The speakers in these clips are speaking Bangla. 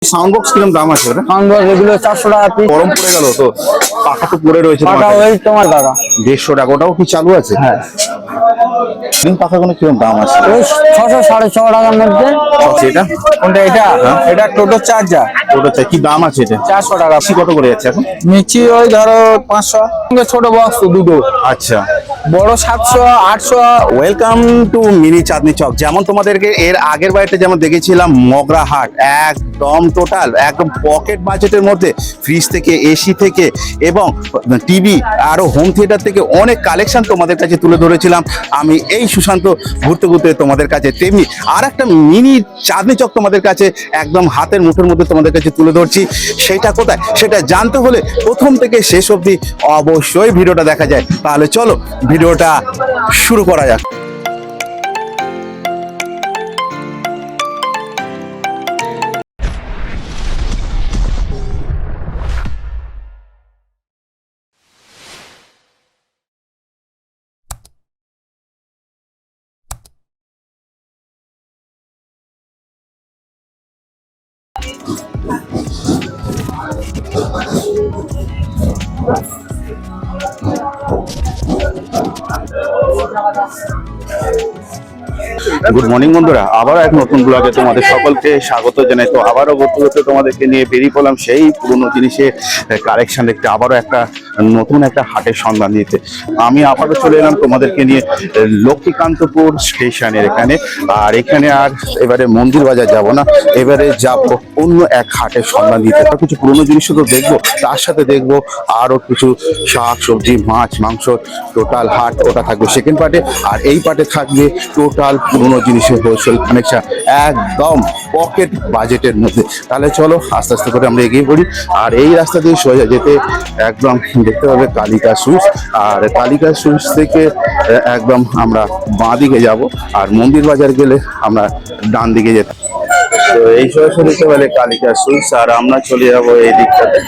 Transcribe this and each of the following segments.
সাউন্ড বক্স কিরকম দাম আছে ওটা? সাউন্ড বক্স এগুলো 400 টাকা পিস। গরম পড়ে গেল তো, পাখা তো পড়ে রয়েছে পাখা ওই তোমার দাদা 150 টাকা। ওটাও কি চালু আছে? হ্যাঁ, তিন পাখাগুলো কিরকম দাম আছে? ওই 600 650 টাকার মধ্যে। এটা কোনটা এটা? এটা টোটো চার্জার। ওটা কি দাম আছে এটা? 400 টাকা। মিক্সি কত করে যাচ্ছে এখন? মিক্সি ওই ধরো 500। ছোট বক্স দুটো, আচ্ছা, বড় 700 800। Welcome to mini Chandni Chowk. যেমন তোমাদেরকে এর আগের বাড়িতে যেমন দেখেছিলাম মগরা হাট, একদম টোটাল একদম পকেট বাজেটের মধ্যে ফ্রিজ থেকে, এসি থেকে এবং টিভি আরো হোম থিয়েটার থেকে অনেক কালেকশন তোমাদের কাছে তুলে ধরেছিলাম আমি এই সুশান্ত ঘুরতে ঘুরতে তোমাদের কাছে। তেমনি আর একটা মিনি চাঁদনি চক তোমাদের কাছে একদম হাতের মুঠোর মধ্যে তোমাদের কাছে তুলে ধরছি। সেটা কোথায় সেটা জানতে হলে প্রথম থেকে শেষ অবধি অবশ্যই ভিডিওটা দেখা যায়। তাহলে চলো ভিডিওটা শুরু করা যাক। গুড মর্নিং বন্ধুরা, আবারও এক নতুন ব্লগে তোমাদের সকলকে স্বাগত জানাই। তো আবারও ঘুরতে ঘুরতে তোমাদেরকে নিয়ে বেরিয়ে পড়লাম সেই পুরনো জিনিসের কালেকশন দেখতে, আবারও একটা নতুন একটা হাটের সন্ধান দিতে। আমি আবারও চলে এলাম তোমাদেরকে নিয়ে লক্ষ্মীকান্তপুর স্টেশনের এখানে। আর এখানে আর এবারে মন্দির বাজার যাব না, এবারে যাব অন্য এক হাটের সন্ধান দিতে। কিছু পুরনো জিনিসও তো দেখবো, তার সাথে দেখবো আরও কিছু শাক সবজি মাছ মাংস। টোটাল হাট ওটা থাকবে সেকেন্ড পার্টে, আর এই পার্টে থাকবে টোটাল পুরনো জিনিসের হোলসেল কানেকশন একদম পকেট বাজেটের মধ্যে। তাহলে চলো আস্তে আস্তে করে আমরা এগিয়ে পড়ি। আর এই রাস্তা দিয়ে সোজা যেতে একদম দেখতে পাবে কালিকা সুইচ, আর কালিকা সুইচ থেকে একদম আমরা বাঁ দিকে যাব, আর মন্দির বাজার গেলে আমরা ডান দিকে যেতে। তো এই সরাসরি বলে কালিকা সুইচ, আর আমরা চলে যাব এই দিকটাতে।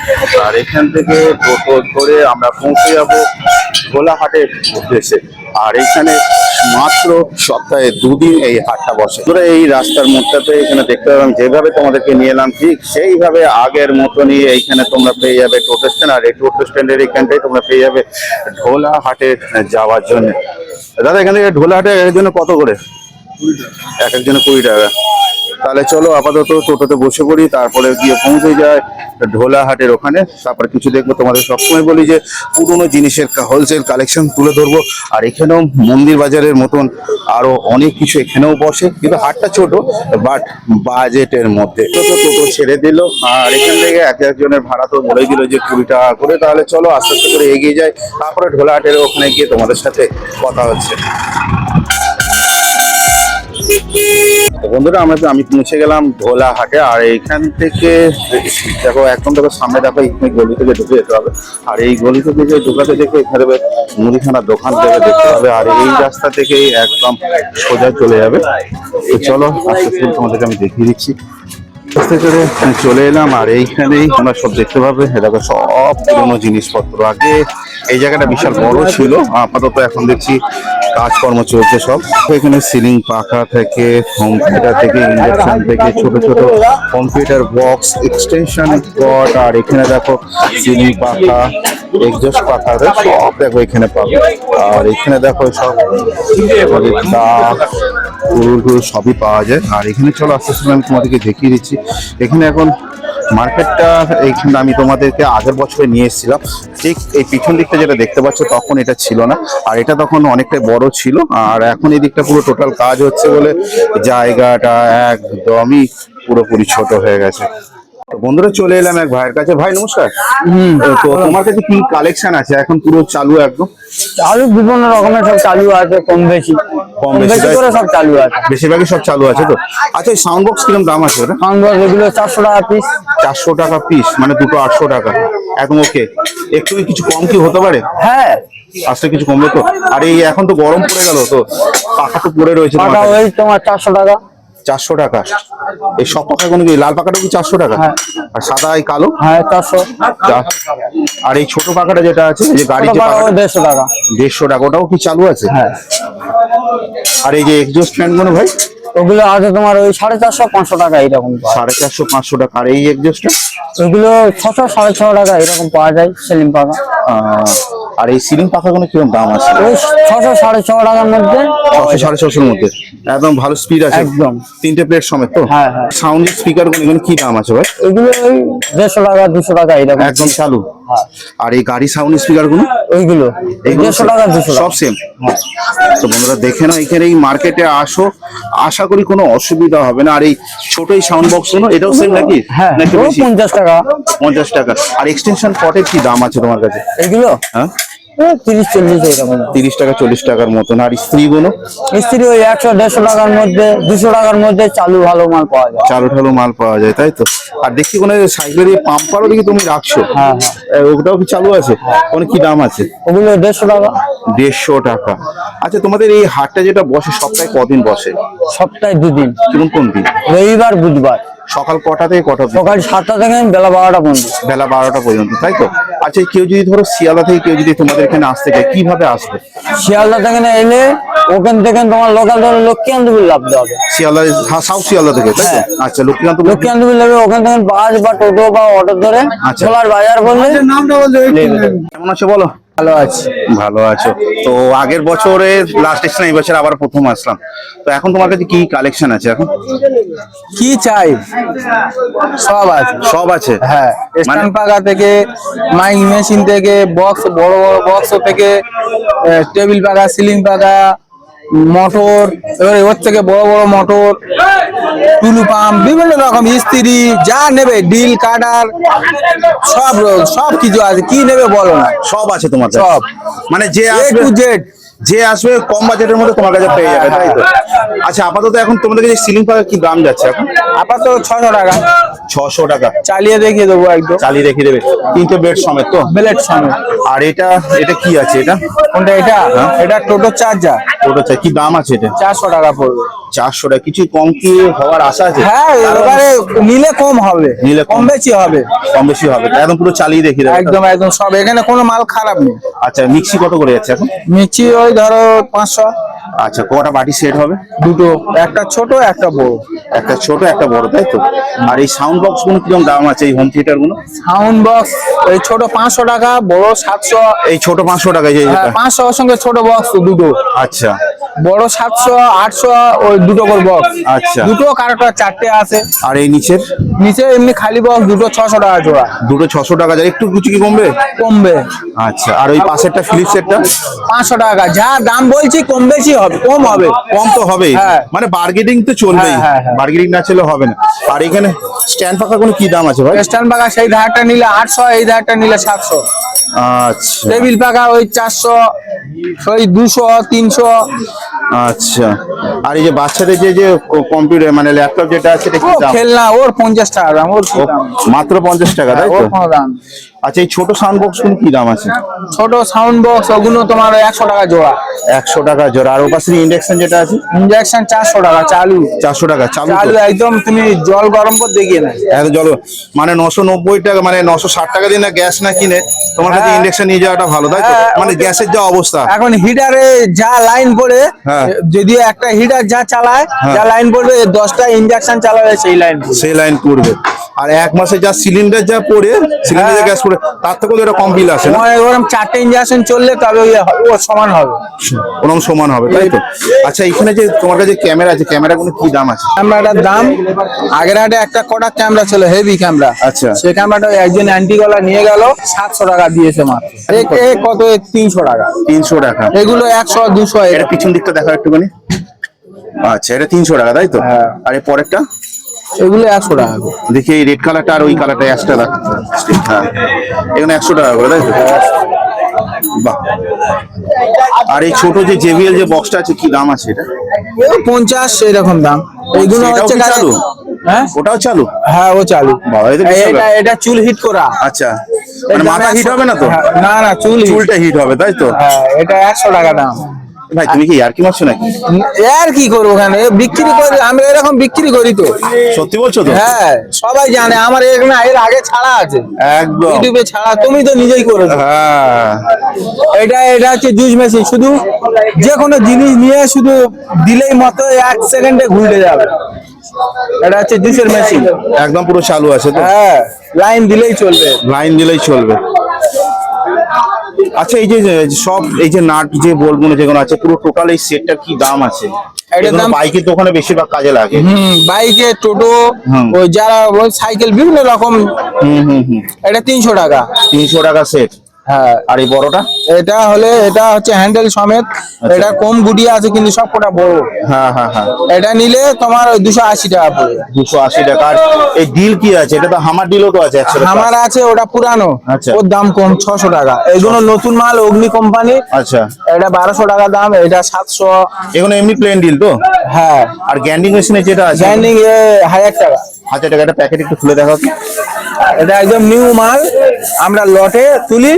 আর এখান থেকে টোটো ধরে আমরা পৌঁছে যাব ভোলাহাটের উদ্দেশ্যে। আর এখানে মাত্র সপ্তাহে 2 দিন এই হাটটা বসে। এই রাস্তার মধ্যে এখানে দেখতে পাবেন যেভাবে তোমাদেরকে নিয়ে এলাম ঠিক সেইভাবে আগের মতনই এইখানে তোমরা পেয়ে যাবে টোটো স্ট্যান্ড। আর এই টোটো স্ট্যান্ডের এখানটাই তোমরা পেয়ে যাবে ঢোলাহাটে যাওয়ার জন্য। দাদা এখান থেকে ঢোলাহাটের জন্য কত করে? এক একজনে 20 টাকা। তাহলে চলো আপাতত টোটোতে বসে পড়ি, তারপরে গিয়ে পৌঁছে যায় ঢোলাহাটের ওখানে। তারপরে কিছু দেখবো। তোমাদের সবসময় বলি যে পুরনো জিনিসের হোলসেল কালেকশন তুলে ধরবো। আর এখানেও মন্দির বাজারের মতন আরো অনেক কিছু এখানেও বসে, কিন্তু হাটটা ছোট বাট বাজেটের মধ্যে। টোটো ছেড়ে দিল, আর এখান থেকে এক একজনের ভাড়া তো বলেই দিল যে 20 টাকা করে। তাহলে চলো আস্তে আস্তে করে এগিয়ে যাই, তারপরে ঢোলাহাটের ওখানে গিয়ে তোমাদের সাথে কথা হচ্ছে। বন্ধুরা আমি পৌঁছে গেলাম ঢোলাহাটে। আর এইখান থেকে দেখো একদম দেখো সামনে দেখো এখানে গলি থেকে ঢুকে যেতে হবে। আর এই গলি থেকে যে ঢোকাতে দেখে এখানে মুদিখানার দোকান থেকে দেখতে হবে। আর এই রাস্তা থেকেই একদম সোজা চলে যাবে। তো চলো আস্তে আস্তে তোমাদেরকে আমি দেখিয়ে দিচ্ছি। আস্তে করে চলে এলাম, আর এইখানেই তোমরা সব দেখতে পাবে। দেখো সব পুরোনো জিনিসপত্র। আগে এই জায়গাটা বিশাল বড় ছিল, আপাতত এখন দেখছি কাজকর্ম চলছে সব। এখানে সিলিং পাখা থেকে, হোম থিয়েটার থেকে, ইন্ডাকশন থেকে, ছোট ছোট কম্পিউটার বক্স, এক্সটেনশন কর্ড। আর এখানে দেখো সিলিং পাখা, এক্সজস্ট পাখা সব দেখো এখানে পাবে। আর এখানে দেখো সব সবই পাওয়া যায়। আর এখানে চলো আস্তে আস্তে আমি তোমাদেরকে দেখিয়ে দিচ্ছি। এখানে এখন মার্কেটটা এইখানে আমি তোমাদেরকে আগের বছরে নিয়ে এসেছিলাম। ঠিক এই পিছন দিকটা যেটা দেখতে পাচ্ছ তখন এটা ছিল না, আর এটা তখন অনেকটাই বড় ছিল। আর এখন এই দিকটা পুরো টোটাল কাজ হচ্ছে বলে জায়গাটা একদমই পুরোপুরি ছোট হয়ে গেছে। বন্ধুরা চলে এলাম এক ভাইয়ের কাছে। ভাই নমস্কার। তো তোমার কাছে কি কালেকশন আছে এখন পুরো চালু? একদম চালু বিভিন্ন রকমের সব চালু আছে, কম বেশি করে সব চালু আছে। বেশিরভাগই সব চালু আছে তো। আচ্ছা এই সাউন্ড বক্স কিরকম দাম আছে ওটা? সাউন্ড বক্স এগুলো 400 টাকা পিস। 400 টাকা পিস, মানে দুটো 800 টাকা। একদম ওকে। একটু কিছু কম কি হতে পারে? হ্যাঁ, আজকে কিছু কমবে তো। আর এই এখন তো গরম পড়ে গেল তো, পাখা তো পড়ে রয়েছে। পাখা ওই তোমার 400 টাকা। 400 টাকা। এই সব পাকাগুলো কি লাল পাকাটা কি 400 টাকা? হ্যাঁ। আর সাদা এই কালো? হ্যাঁ 400। আর এই ছোট পাকাটা যেটা আছে এই যে গাড়ি যে পাকাটা 150 টাকা। 150 টাকা, ওটাও কি চালু আছে? হ্যাঁ। আর এই যে এক্সজস্ট ফ্যান গুলো ভাই? ওগুলো আছে তোমার ওই 450 500 টাকা এরকম পাওয়া যায়। 450 500 টাকা। আর এই এক্সজস্টটা? ওগুলো 600 650 টাকা এরকম পাওয়া যায় সেলিং পাকা। আর এই সিলিং পাখাগুলো কিরকম দাম আছে? ওই 600 650 টাকার মধ্যে 600 650 এর মধ্যে একদম ভালো স্পিড আছে একদম। 3টে প্লেট সমেত তো? হ্যাঁ, হ্যাঁ। সাউন্ড স্পিকার গুলো কি দাম আছে ভাই? এগুলো ওই 150 টাকা 200 টাকা এরকম একদম চালু। হ্যাঁ। আর এই গাড়ি সাউন্ড স্পিকার গুলো? ওইগুলো এইগুলো 150 টাকা 200 টাকা সব সেম। তো বন্ধুরা দেখে নাও, এখানে এই মার্কেটে আসো, আশা করি কোনো অসুবিধা হবে না। আর এই ছোট এই সাউন্ড বক্স গুলো এটাও সেম নাকি? হ্যাঁ নাকি ও বেশি? 50 টাকা 50 টাকা। আর এক্সটেনশন পটের কি দাম আছে তোমার কাছে? এগুলো হ্যাঁ 30 40 এরকম 30 টাকা 40 টাকার মতন। আর স্ত্রী গুলো? মিস্ত্রি ওই 100 150 টাকার মধ্যে 200 টাকার মধ্যে চালু ভালো মাল পাওয়া যায়। চালু ঠালু মাল পাওয়া যায় তাই তো? আর দেখছি কোনো সাইকেলের এই পাম্পারও দেখি তুমি রাখছো। হ্যাঁ, ওটাও কি চালু আছে? কোনো কি দাম আছে? ওগুলো 150 টাকা। 150 টাকা। আচ্ছা তোমাদের এই হাটটা যেটা বসে সপ্তাহে কদিন বসে? সপ্তাহে 2 দিন, কোন দিন? রবিবার বুধবার। সকাল কটা থেকে কটা অবধি? সকাল 7টা থেকে বেলা 12টা পর্যন্ত। বেলা 12টা পর্যন্ত তাই তো? আচ্ছা কেউ যদি ধরো শিয়ালদা থেকে কেউ যদি তোমাদের এখানে আসতে চায় কিভাবে আসবে? শিয়ালদা থেকে না এলে ওখান থেকে তোমার লোকাল ধরে লক্ষ্মীকান্তপুর লাভতে হবে। শিয়ালদা, সাউথ শিয়ালদা থেকে তাই তো? হ্যাঁ। আচ্ছা লক্ষ্মীকান্তপুর। লক্ষ্মীকান্তপুর লাগবে, ওখান থেকে বাস বা টোটো বা অটো ধরে আচ্ছা। ছোলার বাজার বললে কেমন আছো বলো? ভালো আছে। ভালো আছো তো? আগের বছরে লাস্ট এসেছিলাম, এই বছর আবার প্রথম আসলাম। তো এখন তোমার কাছে কি কালেকশন আছে এখন? কি চাই সব আছে। সব আছে? হ্যাঁ, স্ট্যান্ড পাকা থেকে মাইক মেশিন থেকে বক্স, বড় বড় বক্স থেকে টেবিল পাকা, সিলিং পাকা, মোটর, এবারে ওর থেকে বড় বড় মোটর, টুলু পাম্প, বিভিন্ন রকম ইস্ত্রি যা নেবে, ডিল কাটার সব সব কিছু আছে। কি নেবে বলো না, সব আছে তোমার কাছে? সব। মানে যে A আসবে to Z। যে আসবে কম বাজেটের মধ্যে তোমার কাছে পেয়ে যাবে তাই তো? আচ্ছা আপাতত এখন তোমাদের কাছে সিলিং পাখা কি দাম যাচ্ছে এখন? আপাতত 600 টাকা। 600 টাকা চালিয়ে দেখিয়ে দেবো একদম, চালিয়ে রেখে দেবে 3টে বেড সমেত তো? বেলেট সমেত। আর এটা এটা কি আছে এটা? কোনটা এটা? এটা টোটো চার্জার। ওটা কি দাম আছে এটা? 400 টাকা পড়বে। 400 টাকা। কিছু কম কি হওয়ার আশা আছে? হ্যাঁ, এবারে নিলে কম হবে, নিলে কম বেশি হবে, কম বেশি হবে। একদম পুরো চালিয়ে দেখিয়ে দেবে? একদম একদম সব। এখানে কোনো মাল খারাপ নেই। আচ্ছা মিক্সি কত করে যাচ্ছে এখন? মিচি ওই ধরো 500। আচ্ছা কটা বাটি সেট হবে? দুটো, একটা ছোট একটা বড়। একটা ছোট একটা বড় তাই তো? আর এই সাউন্ড বক্স গুলো কিরকম দাম আছে এই হোম থিয়েটার গুলো? সাউন্ড বক্স এই ছোট 500 টাকা, বড় 700। এই ছোট 500 টাকা যে হ্যাঁ, যেটা? 500 ওর সঙ্গে ছোট বক্স দুটো। আচ্ছা বড় 700 800 ওই দুটো করে বক্স। আচ্ছা। দুটো কারোটা 4টে আছে। আর এই নিচের? নিচে এমনি খালি বক্স দুটো 600 টাকা জোড়া। দুটো 600 টাকা যায়, একটু কিছু কি কমবে? কমবে। আচ্ছা আর ওই পাশেরটা ফিলিপসেরটা? 500 টাকা। যা দাম বলছি কম বেশি হবে, কম হবে। কম তো হবেই, হ্যাঁ। মানে বার্গেনিং তো চলবেই, হ্যাঁ, হ্যাঁ, হ্যাঁ। বার্গেনিং না চলে হবে না। আর এখানে স্ট্যান্ড পাখা কোনো কি দাম আছে ভাই? স্ট্যান্ড পাকা সেই ধারটা নিলে 800, এই ধারটা নিলে 700। আচ্ছা টেবিল পাকা ওই 400, ওই 200 300। আচ্ছা। আর এই যে বাচ্চাদের যে কম্পিউটার মানে ল্যাপটপ যেটা আছে এটা ও কি দাম? খেলনা, ওর 50 টাকা দাম। ওর কি ও, দাম? মাত্র 50 টাকা তাই ওর তো? কোনো দাম। আচ্ছা এই ছোট সাউন্ড বক্স গুলো কি দাম আছে? ছোট সাউন্ড বক্স ওগুলো তোমার 100 টাকা জোড়া। 100 টাকা জোড়া। আর ওপাশে ইন্ডাকশন যেটা আছে? ইনজেকশন 400 টাকা চালু। 400 টাকা চালু তো? চালু একদম, তুমি জল গরম করে দেখিয়ে না। এত জল মানে 990 টাকা, মানে 960 টাকা দিয়ে না গ্যাস না কিনে তোমার কাছে হ্যাঁ। ইন্ডাকশন নিয়ে যাওয়াটা ভালো তাই তো? হ্যাঁ। মানে গ্যাসের যা অবস্থা এখন হিটারে যা লাইন পড়ে, হ্যাঁ। যদি একটা হিটার যা চালায়, হ্যাঁ। যা লাইন পড়বে 10টা ইনজেকশন চালাবে সেই লাইন। সেই লাইন পড়বে। আর এক মাসে যা সিলিন্ডার যা পড়ে, সিলিন্ডারে হ্যাঁ। গ্যাস পড়ে, তার থেকে এটা কম বিল আসে না? ওরকম 4টে ইনজেকশন চললে তবে ও সমান হবে। ওরকম সমান হবে তাই তো? আচ্ছা এখানে যে তোমার কাছে ক্যামেরা আছে, ক্যামেরা কোনো কি দাম আছে? ক্যামেরাটার দাম আগের হাটে একটা কটা ক্যামেরা ছিল, হেভি ক্যামেরা। আচ্ছা। সেই ক্যামেরাটা একজন অ্যান্টি গলা নিয়ে গেল, 700 টাকা দিয়েছে মাত্র। কত 300 টাকা। 300 টাকা। এগুলো 100 200। এটা পিছন দিকটা দেখো একটুখানি। আচ্ছা এটা 300 টাকা তাই তো? হ্যাঁ। আর এই পরেরটা এগুলো 100 টাকা। দেখি এই রেড কালারটা আর ওই কালারটা এক্সট্রা রাখ। হ্যাঁ এখানে 100 টাকা করে তাই তো? বাহ। আর এই ছোট যে JBL যে বক্সটা আছে কি দাম আছে এটা? 50 এরকম দাম। এইগুলো সেটাও হচ্ছে কি চালু? হ্যাঁ ওটাও চালু? হ্যাঁ ও চালু। বাবা, এই তো বিশাল এটা ব্যাপার। এটা চুল হিট করা। আচ্ছা মানে মাথা হিট হবে না তো? না না, চুল হিট। চুলটা হিট হবে তাই তো? হ্যাঁ, এটা 100 টাকা দাম। ভাই তুমি কি ইয়ার্কি মারছো নাকি? আর কি করবো ওখানে বিক্রি করি, আমরা এরকম বিক্রি করি তো। সত্যি বলছো তো? হ্যাঁ সবাই জানে আমার এর আগে ছাড়া আছে, একদম। ইউটিউবে ছাড়া, তুমি তো নিজেই করেছো। হ্যাঁ এটা হচ্ছে জুস মেশিন, শুধু যে কোনো জিনিস নিয়ে শুধু দিলেই মতো 1 সেকেন্ডে ঘুরে যাবে। এটা হচ্ছে জুসের মেশিন, একদম পুরো চালু আছে তো? হ্যাঁ লাইন দিলেই চলবে। লাইন দিলেই চলবে। আচ্ছা এই যে সব এই যে নাট যে বলগুলো যেগুলো আছে পুরো টোটাল এই সেটটার কি দাম আছে? এটার দাম বাইকের দোকানে বেশিরভাগ কাজে লাগে। বাইকে, টোটো, হুম। ওই যারা ওই সাইকেল বিভিন্ন রকম। হুম। এটা 300 টাকা। 300 টাকা সেট। হ্যাঁ আর এই বড়টা? এটা হচ্ছে হ্যান্ডেল সমেত। এটা কম গুটিয়ে আছে কিন্তু সব কটা বড়। হ্যাঁ। এটা নিলে তোমার ওই 280 টাকা পড়বে। 280 টাকা। আর এই ডিল কি আছে? এটা তো হামার ডিলও তো আছে 100 টাকা। আমার আছে, ওটা পুরানো। আচ্ছা। ওর দাম কম, 600 টাকা। এইগুলো নতুন মাল, অগ্নি কোম্পানি। আচ্ছা। এটা 1200 টাকা দাম, এটা 700। এগুলো এমনি প্লেন ডিল তো? হ্যাঁ। আর গ্যান্ডিং মেশিনে যেটা আছে গ্যান্ডিং 1000 টাকা। 1000 টাকা। একটা প্যাকেট একটু খুলে দেখাও তো। এটা একদম নিউ মাল, আমরা লটে তুলি,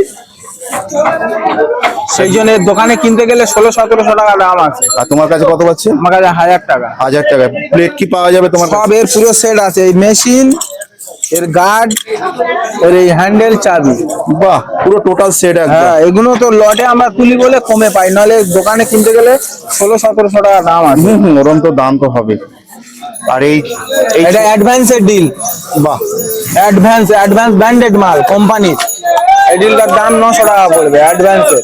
সেই জন্য দোকানে কিনতে গেলে 1600-1700 টাকা দাম আছে। আর তোমার কাছে কত পাচ্ছে? আমার কাছে 1000 টাকা। 1000 টাকা। প্লেট কি পাওয়া যাবে তোমার কাছে? সব এর পুরো সেট আছে, এই মেশিন, এর গার্ড, এর এই হ্যান্ডেল, চাবি। বাহ, পুরো টোটাল সেট একদম। হ্যাঁ এগুলো তো লটে আমরা তুলি বলে কমে পাই, নাহলে দোকানে কিনতে গেলে 1600-1700 টাকা দাম আছে। ওরম তো দাম তো হবে। আর এই এটা অ্যাডভান্সের ডিল। বাহ, অ্যাডভান্স ব্র্যান্ডেড মাল কোম্পানির। এই ডিলটার দাম 900 টাকা পড়বে অ্যাডভান্সের।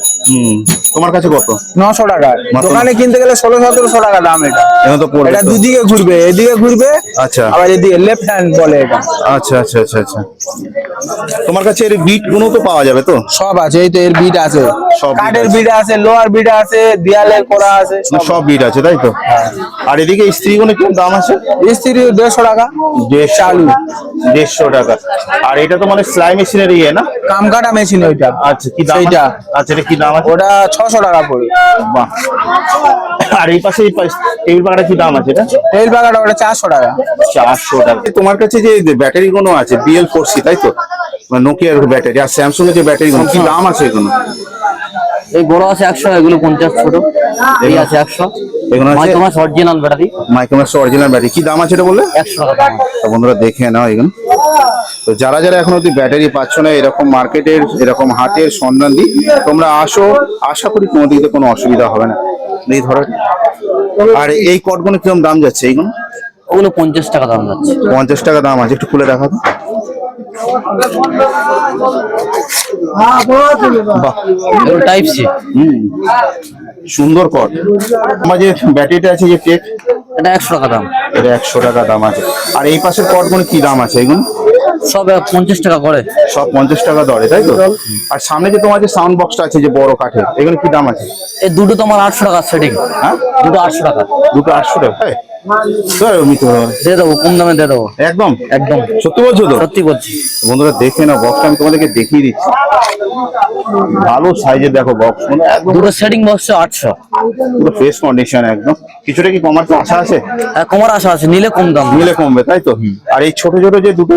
তোমার কাছে কত? 900 টাকা। মাত্র? দোকানে কিনতে গেলে 1600-1700 টাকা দাম। এটা এখন তো পড়বে এটা তো। দুদিকে ঘুরবে, এদিকে ঘুরবে, আচ্ছা আবার এদিকে লেফট হ্যান্ড বলে এটা। আচ্ছা। তোমার কাছে এর বিট গুলো তো পাওয়া যাবে তো? সব আছে, এই তো এর বিট আছে, সব beat কাঠের আছে। বিট আছে, লোহার বিট আছে, দেয়ালের করা আছে, সব বিট আছে তাই তো? আর এদিকে স্ত্রী গুলো কি দাম আছে? স্ত্রী 150 টাকা চালু। 150 টাকা। আর এটা তো মানে সেলাই মেশিনের ইয়ে না? কাম কাটা মেশিন ওইটা। আচ্ছা, কি দাম? সেইটা। আচ্ছা, এটা কি দাম আছে? ওটা 600 টাকা পড়বে। বাহ। আর এই পাশে টেবিল পাখাটা কি দাম আছে? এটা তেল পাকাটা ওটা 400 টাকা। 400 টাকা। তোমার কাছে যে ব্যাটারি গুলো আছে BL4C তাই তো? নোকিয়ার ব্যাটারি আর স্যামসাং এর যে ব্যাটারি গুলো কি দাম আছে এগুলো? এই বড় আছে 100, এগুলো 50, ছোট এই আছে 100। এগুলো আছে Micromax original battery, Micromax original battery. কি দাম আছে এটা বললে? 100 টাকা দাম। তো বন্ধুরা দেখে নাও এগুলো। তো যারা এখনো অব্দি ব্যাটারি পাচ্ছ না, এরকম মার্কেটের এরকম হাটের সন্ধান দিই, তোমরা আসো, আশা করি তোমাদের কোনো অসুবিধা হবে না। এই ধরো। আর এই কটগুলো কিরকম দাম যাচ্ছে এইগুলো? ওগুলো 50 টাকা দাম যাচ্ছে। 50 টাকা দাম আছে। একটু খুলে দেখাও তো। বাহ, এগুলো টাইপ সি। সুন্দর কট। আমার যে ব্যাটারিটা আছে যে টেক, এটা 100 টাকা দাম। এটা 100 টাকা দাম আছে। আর এই পাশের কটগুলো কি দাম আছে এগুলো? সব 50 টাকা করে। সব 50 টাকা দরে তাই তো? আর সামনে যে তোমার যে সাউন্ড বক্সটা আছে যে বড় কাঠের, এগুলো কি দাম আছে? এই দুটো তোমার 800 টাকা সেটিং। হ্যাঁ, দুটো 800 টাকা। দুটো 800 টাকা। দিয়ে দেবো, কম দামে দিয়ে দেবো। একদম একদম সত্যি বলছো তো? সত্যি বলছি। বন্ধুরা দেখে না, বক্সটা আমি তোমাদেরকে দেখিয়ে দিচ্ছি। ভালো সাইজের দেখো বক্স, মানে একদম দুটো সেটিং বক্স 800। পুরো ফ্রেশ কন্ডিশন একদম। কিছুটা কি কমার তো আশা আছে? কমার আশা আছে, নিলে কম দাম। নিলে কমবে তাই তো? আর এই ছোট ছোট যে দুটো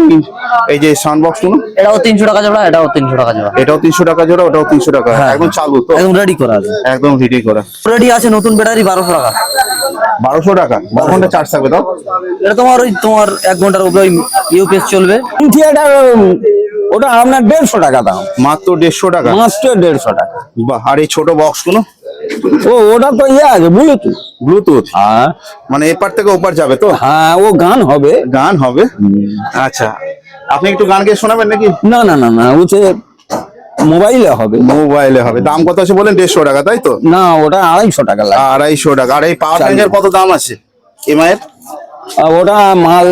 এই যে সাউন্ড বক্স গুলো, এটাও 300 টাকা জোড়া, এটাও 300 টাকা জোড়া। এটাও 300 টাকা জোড়া, ওটাও 300 টাকা। হ্যাঁ। একদম চালু তো? একদম রেডি করা আছে। একদম রেডি করা। রেডি আছে নতুন ব্যাটারি 1200 টাকা। 1200 টাকা। 1 ঘন্টা চার্জ থাকবে তাও? এটা তোমার 1 ঘন্টার উপরে ইউপিএস চলবে। থিয়েটার ওটা আপনার 150 টাকা দাম। মাত্র 150 টাকা। মাত্র 150 টাকা। বাহ। আর এই ছোট বক্স গুলো? ওটা তো আছে ব্লুটুথ। ব্লুটুথ? হ্যাঁ মানে এপার থেকে ওপার যাবে তো? হ্যাঁ, ও গান হবে। গান হবে? আচ্ছা, আপনি একটু গান গেয়ে শোনাবেন নাকি? না ওতে মোবাইলে হবে। মোবাইলে হবে। দাম কত আছে বলেন? 150 টাকা তাই তো? না ওটা 250 টাকা লাগে। 250 টাকা। আর এই পাওয়ার ব্যাংকের কত দাম আছে এমআই এর? ওটা মাল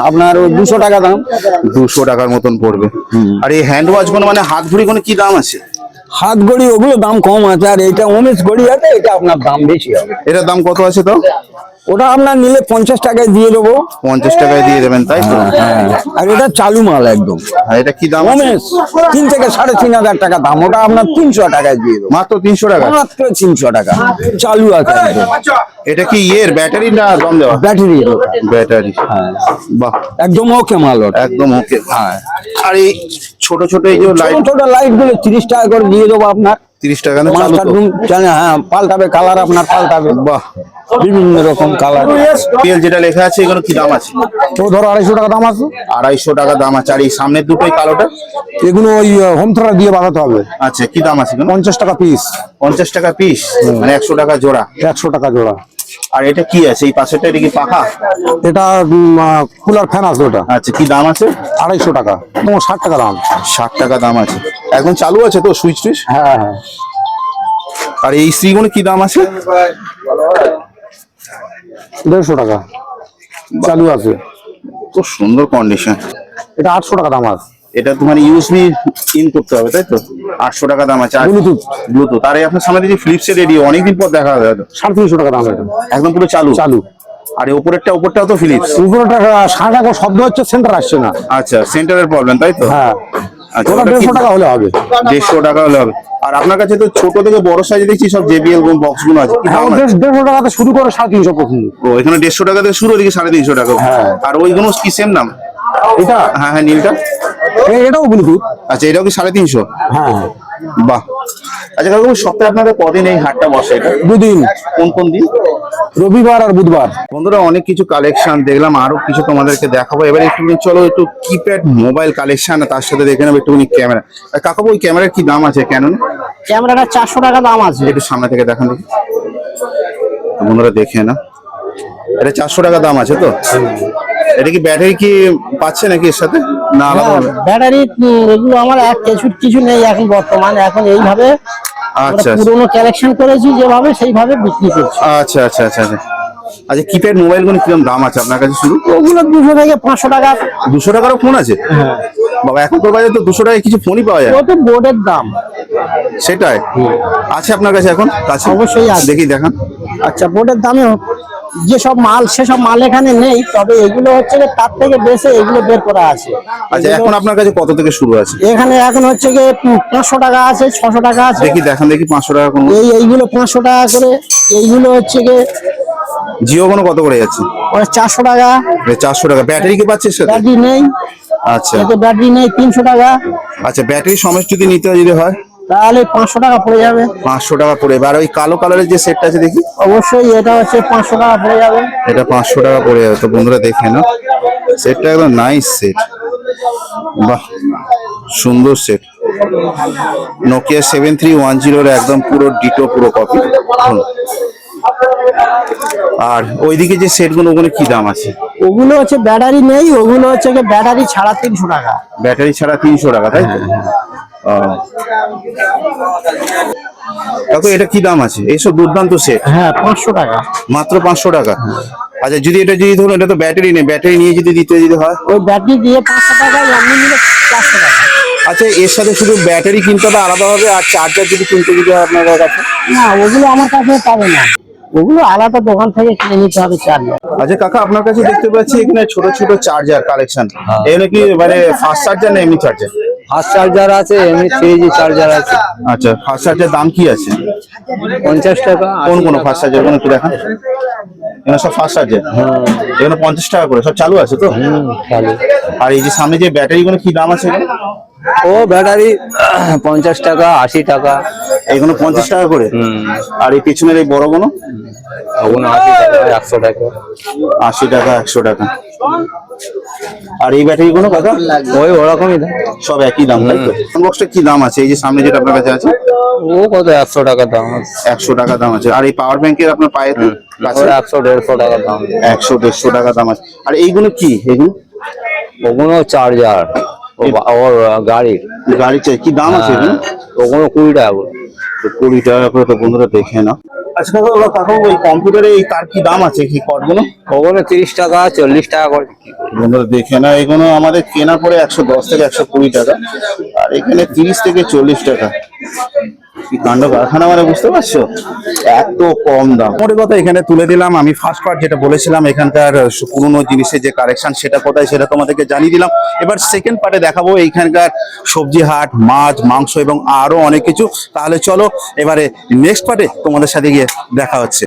আপনার 200 টাকা দাম। 200 টাকার মতন পড়বে। আর এই হ্যান্ড ওয়াচ গুলো মানে হাত ঘড়ি গুলো কি দাম আছে? হাত ঘড়ি ওগুলো দাম কম আছে, আর এটা ওমেশ ঘড়ি আছে, এটা আপনার দাম বেশি হবে। এটার দাম কত আছে তো? ওটা আপনার নিলে 50 টাকায় দিয়ে দেবো। 50 টাকায় দিয়ে দেবেন তাই তো? আর এটা চালু মাল একদম। আর এটা কি দাম আছে? ওমেশ 3 থেকে 3,500 টাকা দাম, ওটা আপনার 300 টাকায় দিয়ে দেবো। মাত্র 300 টাকা। মাত্র 300 টাকা চালু আছে একদম। এটা কি ইয়ের ব্যাটারি না দম দেওয়া? ব্যাটারি। ব্যাটারি। হ্যাঁ বাহ, একদম ওকে মাল ওটা। একদম ওকে। আর এই ছোট ছোট এই যে লাইট, ছোট ছোট লাইট গুলো 30 টাকা করে দিয়ে দেবো আপনার। 30 টাকা না চালু তো? হ্যাঁ পাল্টাবে, কালার আপনার পাল্টাবে, বাহ, বিভিন্ন রকম কালার। তেল যেটা লেখা আছে এগুলো কি দাম আছে? তো ধরো 250 টাকা দাম আছে। 250 টাকা দাম আছে। আর এই সামনের দুটোই কালোটা? এগুলো ওই হোম থ্রেটার দিয়ে বাঁধাতে হবে। আচ্ছা, কি দাম আছে? 50 টাকা পিস। 50 টাকা পিস, মানে 100 টাকা জোড়া। 100 টাকা জোড়া। আর এটা কি আছে এই পাশেরটা? এটা কি পাখা? এটা কুলার ফ্যান আছে ওটা। আচ্ছা, কি দাম আছে? 250 টাকা। তোমার 60 টাকা দাম। 60 টাকা দাম আছে। এখন চালু আছে তো সুইচ টুইচ? হ্যাঁ হ্যাঁ। আর এই স্ত্রীগুলো কি দাম আছে? 150 টাকা চালু আছে। খুব সুন্দর কন্ডিশন। এটা 800 টাকা দাম আছে। এটা তো মানে ইউএসবি ইন করতে হবে তাই তো? 800 টাকা দাম আছে। আর ব্লুটুথ। আর এই আপনার সামনে যে ফিলিপসের রেডিও অনেকদিন পর দেখা যায়, 350 টাকা দাম। এটা একদম পুরো চালু? চালু। আর এই উপরেরটাও তো ফিলিপস? উপরে টাকা 60 টাকা শব্দ হচ্ছে, সেন্টার আসছে না। আচ্ছা, সেন্টারের প্রবলেম তাই তো? হ্যাঁ। আচ্ছা, ওটা 150 টাকা হলে হবে। 150 টাকা হলে হবে। আর আপনার কাছে তো ছোট থেকে বড় সাইজে দেখছি সব জেবিএল বক্স গুলো আছে। কি হ্যাঁ, দাম আছে? 150 টাকাতে শুরু করে 350 পর্যন্ত। ও, এখানে 150 টাকা থেকে শুরু, ওদিকে 350 টাকা। হ্যাঁ। আর ওইগুলো কি সেম দাম? এটা হ্যাঁ হ্যাঁ, নীলটা? এটাও ব্লুটুথ। আচ্ছা, এটাও কি 350? হ্যাঁ। বাহ। আচ্ছা কাকু, সপ্তাহে আপনাদের কদিন এই হাটটা বসে? এটা 2 দিন, কোন কোন দিন? রবিবার আর বুধবার। বন্ধুরা, অনেক কিছু কালেকশন দেখলাম, আরো কিছু তোমাদেরকে দেখাবো। এবার একটু চলো একটু কিপ্যাড মোবাইল কালেকশন, তার সাথে দেখে নেবো একটুখানি ক্যামেরা। কাকু, ওই ক্যামেরার কি দাম আছে? কেন ক্যামেরাটা 400 টাকা দাম আছে। একটু সামনে থেকে দেখান দেখি তো বন্ধুরা, দেখে না। এটা 400 টাকা দাম আছে তো? এটা কি ব্যাটারি কি পাচ্ছে নাকি এর সাথে, না আলাদা হবে? ব্যাটারি এগুলো আমার কিছু নেই এখন বর্তমানে। এখন এইভাবে আচ্ছা পুরোনো কালেকশন করেছি, যেভাবে সেইভাবে বিক্রি করছি। আচ্ছা আচ্ছা আচ্ছা আচ্ছা। আচ্ছা, কিপ্যাড মোবাইল গুলো কিরকম দাম আছে আপনার কাছে শুরু? ওগুলো 200 থেকে 500 টাকা। 200 টাকারও ফোন আছে? বাবা, এখনকার বাজারে তো 200 টাকায় কিছু ফোনই পাওয়া যায়। ও তো বোর্ডের দাম। সেটাই আছে আপনার কাছে এখন? কাছে অবশ্যই আছে। দেখি দেখান। আচ্ছা, বোর্ডের দামে যেসব মাল সেসব মাল এখানে নেই, তবে এগুলো হচ্ছে যে তার থেকে বেশি এগুলো বের করা আছে। আচ্ছা, এখন আপনার কাছে কত থেকে শুরু আছে? এখানে এখন হচ্ছে যে 500 টাকা আছে, 600 টাকা আছে। দেখি দেখান দেখি 500 টাকা কোন? এইগুলো 500 টাকা করে। এইগুলো হচ্ছে যে জিও কোনো কত করে যাচ্ছে? 400 টাকা। 400 টাকা। ব্যাটারি কি পাচ্ছে সাথে? ব্যাটারি নেই। আচ্ছা এতে ব্যাটারি নেই, 300 টাকা। আচ্ছা, ব্যাটারি সমেত যদি নিতে হয় তাহলে 500 টাকা পড়ে যাবে। 500 টাকা পড়ে। আর ওই কালো কালারের যে সেটটা আছে দেখি? অবশ্যই এটা হচ্ছে 500 টাকা পড়ে যাবে। এটা 500 টাকা পড়ে যাবে। তো বন্ধুরা দেখে না, সেটটা একদম নাইস সেট। বাহ, সুন্দর সেট। নোকিয়া 7310 একদম পুরো ডিটো, পুরো কপি। আর ওইদিকে যে সেট গুলো, ওগুলো কি দাম আছে? ওগুলো হচ্ছে ব্যাটারি নেই, ওগুলো হচ্ছে যে ব্যাটারি ছাড়া 300 টাকা। ব্যাটারি ছাড়া 300 টাকা তাই তো? কাকু, এটা কি দাম আছে? এইসব দুর্দান্ত সেট। হ্যাঁ, 500 টাকা। মাত্র 500 টাকা? আচ্ছা, যদি ধরুন এটা তো ব্যাটারি নেই, ব্যাটারি নিয়ে যদি হয়? ওই ব্যাটারি দিয়ে 500 টাকা, এমনি নিলে 400 টাকা। আচ্ছা, এর সাথে শুধু ব্যাটারি কিনতে হবে আলাদা হবে, আর চার্জার যদি কিনতে হয় আপনাদের কাছে? না, ওগুলো আমার কাছে পাবে না, ওগুলো আলাদা দোকান থেকে কিনে নিতে হবে চার্জার। আচ্ছা কাকা, আপনার কাছে দেখতে পাচ্ছি এখানে ছোট ছোট চার্জার কালেকশন। এগুলো কি মানে ফাস্ট চার্জার না এমনি চার্জার? ফাস্ট চার্জার আছে, এমনি 3G চার্জার আছে। আচ্ছা, ফাস্ট চার্জার দাম কি আছে? 50 টাকা। কোন ফাস্ট চার্জার কোন একটু দেখান। এগুলো সব ফাস্ট চার্জার? এগুলো 50 টাকা করে সব চালু আছে তো? চালু। আর এই যে সামনে যে ব্যাটারি গুলো কি দাম আছে এগুলো? ও ব্যাটারি 50 টাকা, 80 টাকা। এইগুলো 50 টাকা করে। আর এই পিছনের এই বড় গুলো? ওগুলো 80 টাকা, 100 টাকা। 80 টাকা, 100 টাকা। আর এই ব্যাটারি গুলো কাকা? ওই ওরকমই দাম। সব একই দাম তাই তো? বক্সটা কি দাম আছে? এই যে সামনে যেটা আপনার কাছে আছে? ও কত 100 টাকা দাম আছে। 100 টাকা দাম আছে। আর এই পাওয়ার ব্যাংকের আপনার পায়ে কাছে? 100-150 টাকা দাম। 100-150 টাকা দাম আছে। আর এইগুলো কি? এগুলো ওগুলো চার্জার, ওর গাড়ি চাই কি দাম আছে এগুলো? ওগুলো 20 টাকা করে। 20 টাকা করে। তো বন্ধুরা দেখে না। আচ্ছা কাকু, ওই কম্পিউটারে এই তার কি দাম আছে? কি কর্ডগুলো? ওগুলো 30 টাকা, 40 টাকা করে। বন্ধুরা দেখে না, এগুলো আমাদের কেনা পড়ে 110 থেকে 120 টাকা, আর এখানে 30 থেকে 40 টাকা। কি কাণ্ড কারখানা, মানে বুঝতে পারছো এত কম দাম। মোট কথা এখানে তুলে দিলাম। আমি ফার্স্ট পার্ট যেটা বলেছিলাম এখানকার পুরনো জিনিসের যে কালেকশন সেটা কোথায় সেটা তোমাদেরকে জানিয়ে দিলাম। এবার সেকেন্ড পার্টে দেখাবো এইখানকার সবজি হাট, মাছ, মাংস এবং আরো অনেক কিছু। তাহলে চলো এবারে নেক্সট পার্টে তোমাদের সাথে গিয়ে দেখা হচ্ছে।